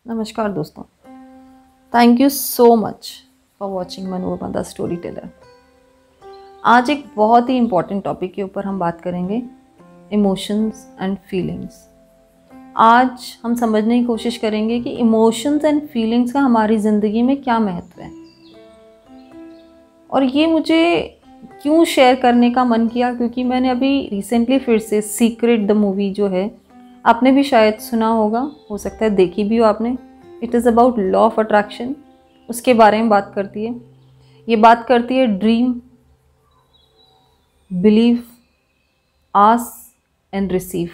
नमस्कार दोस्तों, thank you so much for watching Manorama the story teller. आज एक बहुत ही इम्पॉर्टेंट टॉपिक के ऊपर हम बात करेंगे, इमोशंस एंड फीलिंग्स। आज हम समझने की कोशिश करेंगे कि इमोशंस एंड फीलिंग्स का हमारी ज़िंदगी में क्या महत्व है, और ये मुझे क्यों शेयर करने का मन किया क्योंकि मैंने अभी रिसेंटली फिर से सीक्रेट द मूवी जो है, आपने भी शायद सुना होगा, हो सकता है देखी भी हो आपने। It is about law of attraction, उसके बारे में बात करती है। ये बात करती है dream, believe, ask and receive.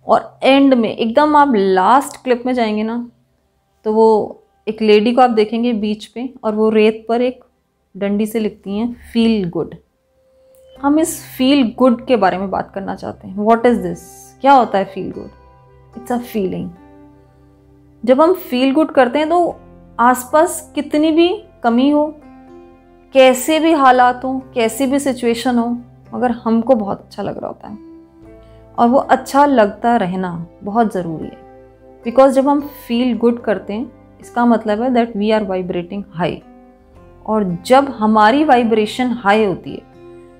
और एंड में एकदम आप लास्ट क्लिप में जाएंगे ना, तो वो एक लेडी को आप देखेंगे बीच पे, और वो रेत पर एक डंडी से लिखती हैं फील गुड। हम इस फील गुड के बारे में बात करना चाहते हैं। What is this? क्या होता है feel good? It's a feeling. जब हम फील गुड करते हैं तो आसपास कितनी भी कमी हो, कैसे भी हालात हो, कैसी भी सिचुएशन हो, मगर हमको बहुत अच्छा लग रहा होता है। और वो अच्छा लगता रहना बहुत ज़रूरी है, बिकॉज जब हम फील गुड करते हैं इसका मतलब है that we are vibrating high. और जब हमारी वाइब्रेशन हाई होती है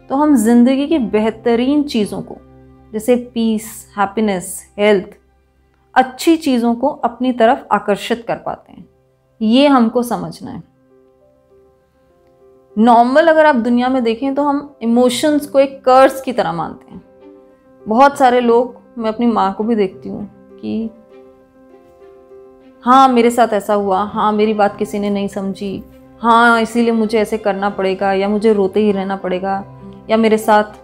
तो हम जिंदगी की बेहतरीन चीज़ों को, जैसे पीस, हैप्पीनेस, हेल्थ, अच्छी चीज़ों को अपनी तरफ आकर्षित कर पाते हैं। ये हमको समझना है। नॉर्मल अगर आप दुनिया में देखें तो हम इमोशंस को एक कर्स की तरह मानते हैं। बहुत सारे लोग, मैं अपनी माँ को भी देखती हूँ कि हाँ मेरे साथ ऐसा हुआ, हाँ मेरी बात किसी ने नहीं समझी, हाँ इसीलिए मुझे ऐसे करना पड़ेगा, या मुझे रोते ही रहना पड़ेगा, या मेरे साथ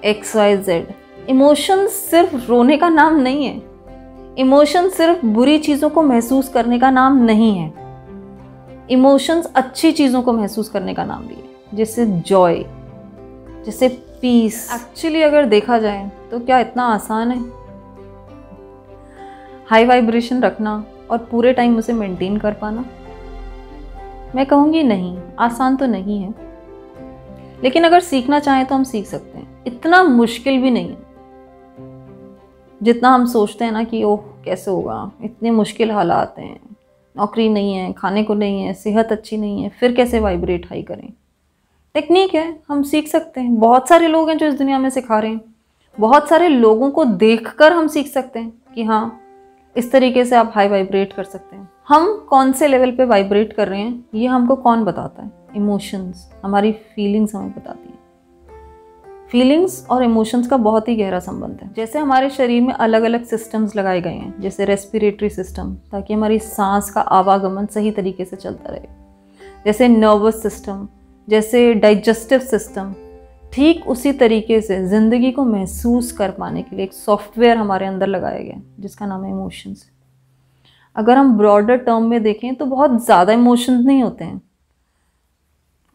XYZ। इमोशंस सिर्फ रोने का नाम नहीं है। इमोशंस सिर्फ बुरी चीज़ों को महसूस करने का नाम नहीं है। इमोशंस अच्छी चीज़ों को महसूस करने का नाम भी है, जैसे जॉय, जैसे पीस। एक्चुअली अगर देखा जाए तो क्या इतना आसान है हाई वाइब्रेशन रखना और पूरे टाइम उसे मेंटेन कर पाना? मैं कहूँगी नहीं, आसान तो नहीं है। लेकिन अगर सीखना चाहें तो हम सीख सकते हैं। इतना मुश्किल भी नहीं है जितना हम सोचते हैं ना कि ओह कैसे होगा, इतने मुश्किल हालात हैं, नौकरी नहीं है, खाने को नहीं है, सेहत अच्छी नहीं है, फिर कैसे वाइब्रेट हाई करें? टेक्निक है, हम सीख सकते हैं। बहुत सारे लोग हैं जो इस दुनिया में सिखा रहे हैं। बहुत सारे लोगों को देखकर हम सीख सकते हैं कि हाँ इस तरीके से आप हाई वाइब्रेट कर सकते हैं। हम कौन से लेवल पे वाइब्रेट कर रहे हैं ये हमको कौन बताता है? इमोशंस, हमारी फीलिंग्स हमें बताती हैं। फीलिंग्स और इमोशंस का बहुत ही गहरा संबंध है। जैसे हमारे शरीर में अलग अलग सिस्टम्स लगाए गए हैं, जैसे रेस्पिरेटरी सिस्टम, ताकि हमारी सांस का आवागमन सही तरीके से चलता रहे, जैसे नर्वस सिस्टम, जैसे डाइजेस्टिव सिस्टम। ठीक उसी तरीके से ज़िंदगी को महसूस कर पाने के लिए एक सॉफ्टवेयर हमारे अंदर लगाया गया जिसका नाम है इमोशंस। अगर हम ब्रॉडर टर्म में देखें तो बहुत ज़्यादा इमोशंस नहीं होते हैं।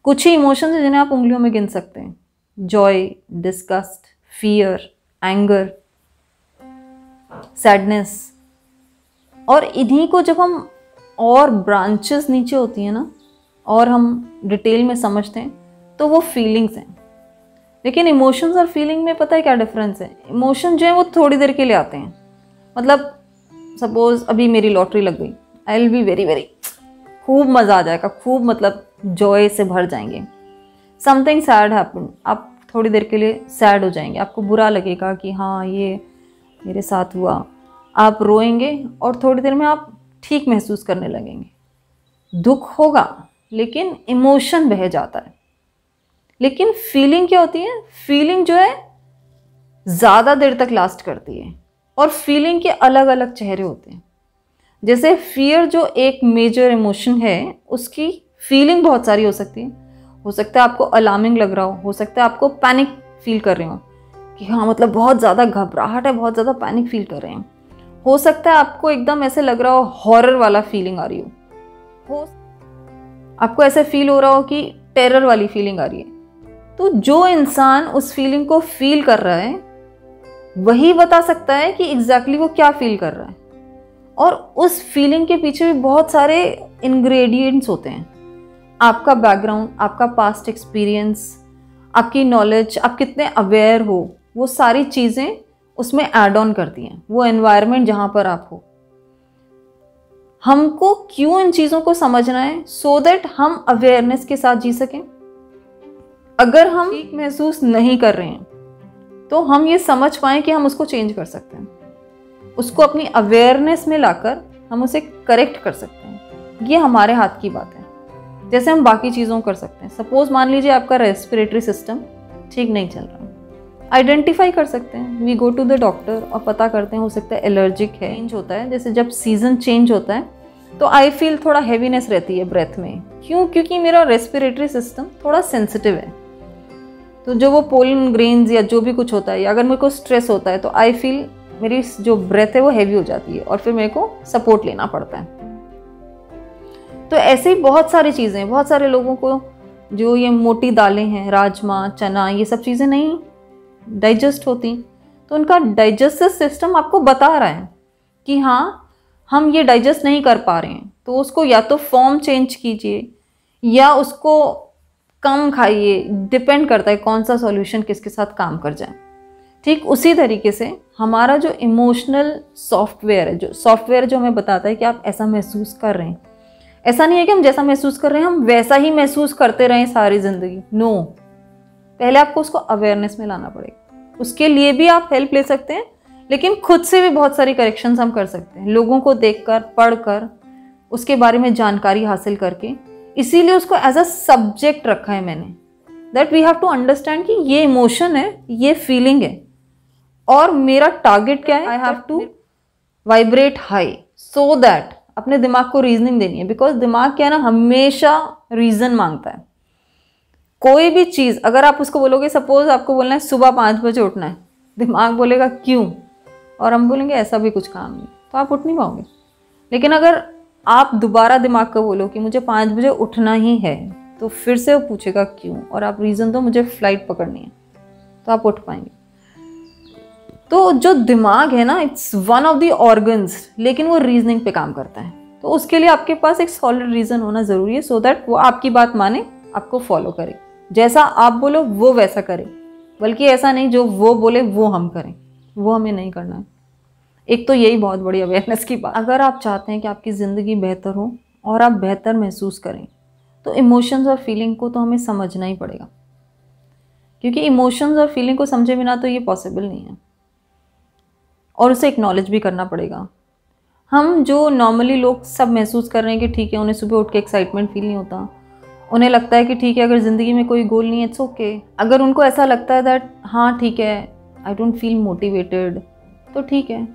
कुछ ही इमोशंस हैं जिन्हें आप उंगलियों में गिन सकते हैं। Joy, disgust, fear, anger, sadness. और इन्हीं को जब हम और ब्रांचेस नीचे होती हैं ना, और हम डिटेल में समझते हैं तो वो फीलिंग्स हैं। लेकिन इमोशंस और फीलिंग में पता है क्या डिफरेंस है? इमोशन जो है वो थोड़ी देर के लिए आते हैं। मतलब सपोज अभी मेरी लॉटरी लग गई, I will be very very, खूब मज़ा आ जाएगा, खूब मतलब जॉय से भर जाएंगे। समथिंग सैड हैपन, आप थोड़ी देर के लिए सैड हो जाएंगे, आपको बुरा लगेगा कि हाँ ये मेरे साथ हुआ। आप रोएंगे और थोड़ी देर में आप ठीक महसूस करने लगेंगे। दुख होगा लेकिन इमोशन बह जाता है। लेकिन फीलिंग क्या होती है? फीलिंग जो है ज़्यादा देर तक लास्ट करती है, और फीलिंग के अलग अलग चेहरे होते हैं। जैसे फियर जो एक मेजर इमोशन है, उसकी फीलिंग बहुत सारी हो सकती है। हो सकता है आपको अलार्मिंग लग रहा हो सकता है आपको पैनिक फील कर रहे हो कि हाँ मतलब बहुत ज़्यादा घबराहट है, बहुत ज़्यादा पैनिक फील कर रहे हैं। हो सकता है आपको एकदम ऐसे लग रहा हो, हॉरर वाला फीलिंग आ रही हो आपको ऐसे फील हो रहा हो कि टेरर वाली फीलिंग आ रही है। तो जो इंसान उस फीलिंग को फील कर रहा है वही बता सकता है कि एग्जैक्टली वो क्या फील कर रहा है। और उस फीलिंग के पीछे भी बहुत सारे इंग्रेडिएंट्स होते हैं। आपका बैकग्राउंड, आपका पास्ट एक्सपीरियंस, आपकी नॉलेज, आप कितने अवेयर हो, वो सारी चीज़ें उसमें ऐड ऑन करती हैं। वो एनवायरनमेंट जहाँ पर आप हो, हमको क्यों इन चीज़ों को समझना है, सो दैट हम अवेयरनेस के साथ जी सकें। अगर हम ठीक महसूस नहीं कर रहे हैं तो हम ये समझ पाएँ कि हम उसको चेंज कर सकते हैं, उसको अपनी अवेयरनेस में लाकर हम उसे करेक्ट कर सकते हैं। ये हमारे हाथ की बात है, जैसे हम बाकी चीज़ों कर सकते हैं। सपोज मान लीजिए आपका रेस्पिरेटरी सिस्टम ठीक नहीं चल रहा, आइडेंटिफाई कर सकते हैं, we go to the doctor और पता करते हैं, हो सकता है एलर्जिक है। चेंज होता है, जैसे जब सीजन चेंज होता है तो आई फील थोड़ा हैवीनेस रहती है ब्रेथ में। क्यों? क्योंकि मेरा रेस्पिरेटरी सिस्टम थोड़ा सेंसिटिव है। तो जो वो पोलन ग्रेन्स या जो भी कुछ होता है, या अगर मेरे को स्ट्रेस होता है तो आई फील मेरी जो ब्रेथ है वो हैवी हो जाती है और फिर मेरे को सपोर्ट लेना पड़ता है। तो ऐसे ही बहुत सारी चीज़ें, बहुत सारे लोगों को जो ये मोटी दालें हैं, राजमा, चना, ये सब चीज़ें नहीं डाइजेस्ट होती, तो उनका डाइजेस्टिव सिस्टम आपको बता रहा है कि हाँ हम ये डाइजेस्ट नहीं कर पा रहे हैं, तो उसको या तो फॉर्म चेंज कीजिए या उसको कम खाइए। डिपेंड करता है कौन सा सॉल्यूशन किसके साथ काम कर जाए। ठीक उसी तरीके से हमारा जो इमोशनल सॉफ्टवेयर है, जो सॉफ्टवेयर जो हमें बताता है कि आप ऐसा महसूस कर रहे हैं, ऐसा नहीं है कि हम जैसा महसूस कर रहे हैं हम वैसा ही महसूस करते रहें सारी ज़िंदगी। नो, पहले आपको उसको अवेयरनेस में लाना पड़ेगा। उसके लिए भी आप हेल्प ले सकते हैं, लेकिन खुद से भी बहुत सारी करेक्शंस हम कर सकते हैं, लोगों को देखकर, पढ़कर, उसके बारे में जानकारी हासिल करके। इसीलिए उसको एज अ सब्जेक्ट रखा है मैंने, that we have to understand कि ये इमोशन है, ये फीलिंग है, और मेरा टारगेट क्या है, I have to vibrate high, so that अपने दिमाग को रीजनिंग देनी है। बिकॉज दिमाग क्या है ना, हमेशा रीजन मांगता है। कोई भी चीज़ अगर आप उसको बोलोगे, सपोज आपको बोलना है सुबह 5 बजे उठना है, दिमाग बोलेगा क्यों, और हम बोलेंगे ऐसा भी कुछ काम नहीं, तो आप उठ नहीं पाओगे। लेकिन अगर आप दोबारा दिमाग को बोलो कि मुझे 5 बजे उठना ही है, तो फिर से वो पूछेगा क्यों, और आप रीज़न दो मुझे फ्लाइट पकड़नी है, तो आप उठ पाएंगे। तो जो दिमाग है ना, it's one of the organs, लेकिन वो रीजनिंग पे काम करता है। तो उसके लिए आपके पास एक सॉलिड रीज़न होना ज़रूरी है, सो दैट वो आपकी बात माने, आपको फॉलो करे, जैसा आप बोलो वो वैसा करे। बल्कि ऐसा नहीं जो वो बोले वो हम करें, वो हमें नहीं करना है। एक तो यही बहुत बड़ी अवेयरनेस की बात। अगर आप चाहते हैं कि आपकी ज़िंदगी बेहतर हो और आप बेहतर महसूस करें, तो इमोशंस और फीलिंग को तो हमें समझना ही पड़ेगा, क्योंकि इमोशंस और फीलिंग को समझे बिना तो ये पॉसिबल नहीं है, और उसे एक्नॉलेज भी करना पड़ेगा। हम जो नॉर्मली लोग सब महसूस कर रहे हैं कि ठीक है, उन्हें सुबह उठ के एक्साइटमेंट फील नहीं होता, उन्हें लगता है कि ठीक है, अगर ज़िंदगी में कोई गोल नहीं है इट्स ओके। अगर उनको ऐसा लगता है दैट हाँ ठीक है, आई डोंट फील मोटिवेटेड, तो ठीक है,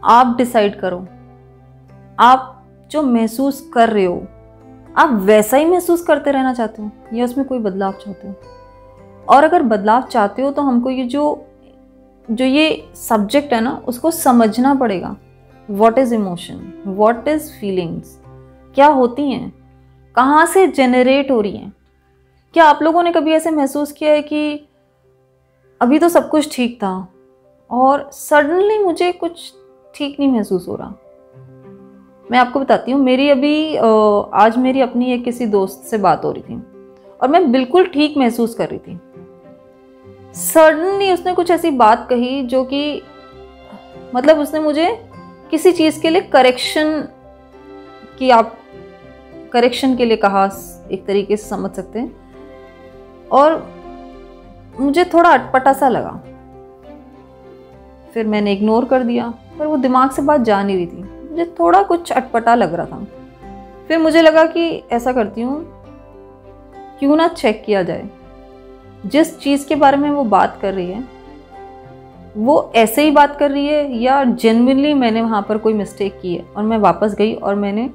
आप डिसाइड करो, आप जो महसूस कर रहे हो आप वैसा ही महसूस करते रहना चाहते हो या उसमें कोई बदलाव चाहते हो। और अगर बदलाव चाहते हो तो हमको ये जो ये सब्जेक्ट है ना, उसको समझना पड़ेगा। What is emotion, what is feelings, क्या होती हैं, कहाँ से जनरेट हो रही हैं। क्या आप लोगों ने कभी ऐसे महसूस किया है कि अभी तो सब कुछ ठीक था और सडनली मुझे कुछ ठीक नहीं महसूस हो रहा? मैं आपको बताती हूँ, मेरी अभी आज मेरी अपनी एक किसी दोस्त से बात हो रही थी और मैं बिल्कुल ठीक महसूस कर रही थी। सडनली उसने कुछ ऐसी बात कही जो कि मतलब उसने मुझे किसी चीज़ के लिए करेक्शन के लिए कहा, एक तरीके से समझ सकते हैं, और मुझे थोड़ा अटपटा सा लगा। फिर मैंने इग्नोर कर दिया, पर वो दिमाग से बात जा नहीं रही थी, मुझे थोड़ा कुछ अटपटा लग रहा था। फिर मुझे लगा कि ऐसा करती हूँ, क्यों ना चेक किया जाए जिस चीज़ के बारे में वो बात कर रही है वो ऐसे ही बात कर रही है या जेन्युइनली मैंने वहाँ पर कोई मिस्टेक की है। और मैं वापस गई और मैंने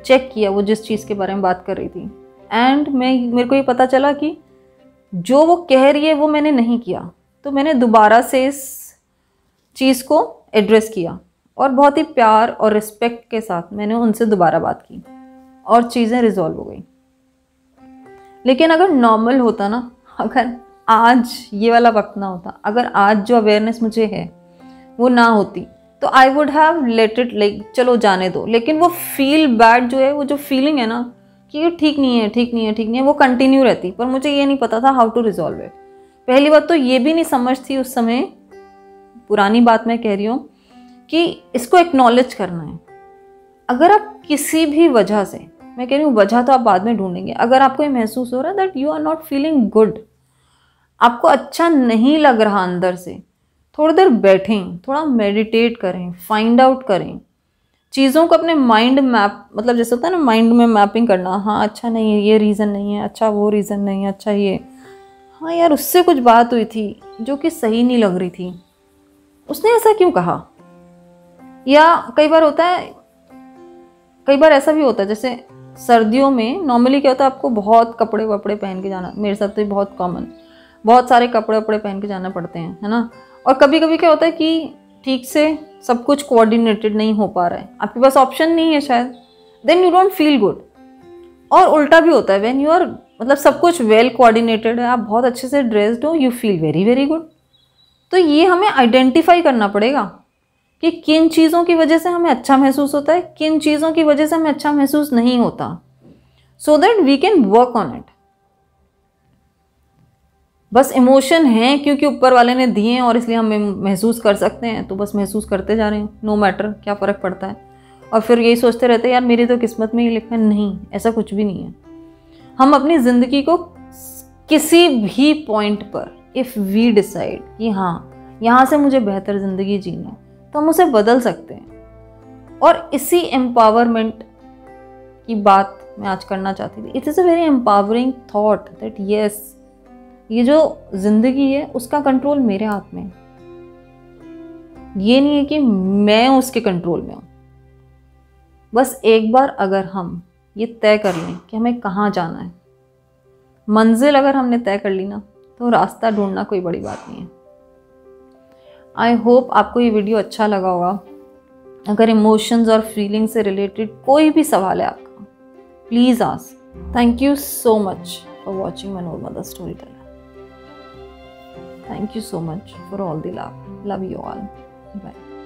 चेक किया वो जिस चीज़ के बारे में बात कर रही थी, एंड मेरे को ये पता चला कि जो वो कह रही है वो मैंने नहीं किया। तो मैंने दोबारा से इस चीज़ को एड्रेस किया और बहुत ही प्यार और रिस्पेक्ट के साथ मैंने उनसे दोबारा बात की और चीज़ें रिजॉल्व हो गई। लेकिन अगर नॉर्मल होता ना, अगर आज ये वाला वक्त ना होता, अगर आज जो अवेयरनेस मुझे है वो ना होती, तो I would have let it, like चलो जाने दो। लेकिन वो फील बैड जो है, वो जो फीलिंग है ना कि ये ठीक नहीं है, ठीक नहीं है, ठीक नहीं है, वो कंटिन्यू रहती। पर मुझे ये नहीं पता था हाउ टू रिजॉल्व इट। पहली बात तो ये भी नहीं समझ थी उस समय, पुरानी बात मैं कह रही हूँ, कि इसको एक्नॉलेज करना है। अगर आप किसी भी वजह से, मैं कह रही हूँ वजह तो आप बाद में ढूंढेंगे, अगर आपको ये महसूस हो रहा है that you are not feeling good, आपको अच्छा नहीं लग रहा अंदर से, थोड़ी देर बैठें, थोड़ा मेडिटेट करें, फाइंड आउट करें चीज़ों को, अपने माइंड मैप, मतलब जैसे होता है ना माइंड में मैपिंग करना, हाँ अच्छा नहीं है ये रीज़न नहीं है, अच्छा वो रीज़न नहीं है, अच्छा ये, हाँ यार उससे कुछ बात हुई थी जो कि सही नहीं लग रही थी, उसने ऐसा क्यों कहा। या कई बार होता है, कई बार ऐसा भी होता है जैसे सर्दियों में नॉर्मली क्या होता है, आपको बहुत कपड़े वपड़े पहन के जाना, मेरे साथ तो ये बहुत कॉमन, बहुत सारे कपड़े वपड़े पहन के जाना पड़ते हैं, है ना। और कभी कभी क्या होता है कि ठीक से सब कुछ कोऑर्डिनेटेड नहीं हो पा रहा है, आपके पास ऑप्शन नहीं है शायद, then you don't feel good. और उल्टा भी होता है, व्हेन यू आर, मतलब सब कुछ वेल कोऑर्डिनेटेड है, आप बहुत अच्छे से ड्रेस्ड हो, you feel very very good. तो ये हमें आइडेंटिफाई करना पड़ेगा कि किन चीज़ों की वजह से हमें अच्छा महसूस होता है, किन चीज़ों की वजह से हमें अच्छा महसूस नहीं होता, so that we can work on it. बस इमोशन हैं क्योंकि ऊपर वाले ने दिए हैं और इसलिए हम महसूस कर सकते हैं, तो बस महसूस करते जा रहे हैं, नो मैटर, क्या फ़र्क पड़ता है। और फिर यही सोचते रहते हैं यार मेरी तो किस्मत में ही लिखा है, नहीं, ऐसा कुछ भी नहीं है। हम अपनी ज़िंदगी को किसी भी पॉइंट पर इफ़ वी डिसाइड कि हाँ यहाँ से मुझे बेहतर ज़िंदगी जीनी है, तो हम उसे बदल सकते हैं। और इसी एम्पावरमेंट की बात मैं आज करना चाहती थी। It is a very empowering thought that yes, ये जो ज़िंदगी है उसका कंट्रोल मेरे हाथ में है। ये नहीं है कि मैं उसके कंट्रोल में हूँ। बस एक बार अगर हम ये तय कर लें कि हमें कहाँ जाना है, मंजिल अगर हमने तय कर ली ना, तो रास्ता ढूंढना कोई बड़ी बात नहीं है। आई होप आपको ये वीडियो अच्छा लगा होगा। अगर इमोशंस और फीलिंग से रिलेटेड कोई भी सवाल है आपका, please ask. Thank you so much for watching Manorama mother story teller. Thank you so much for all the love. Love you all. Bye.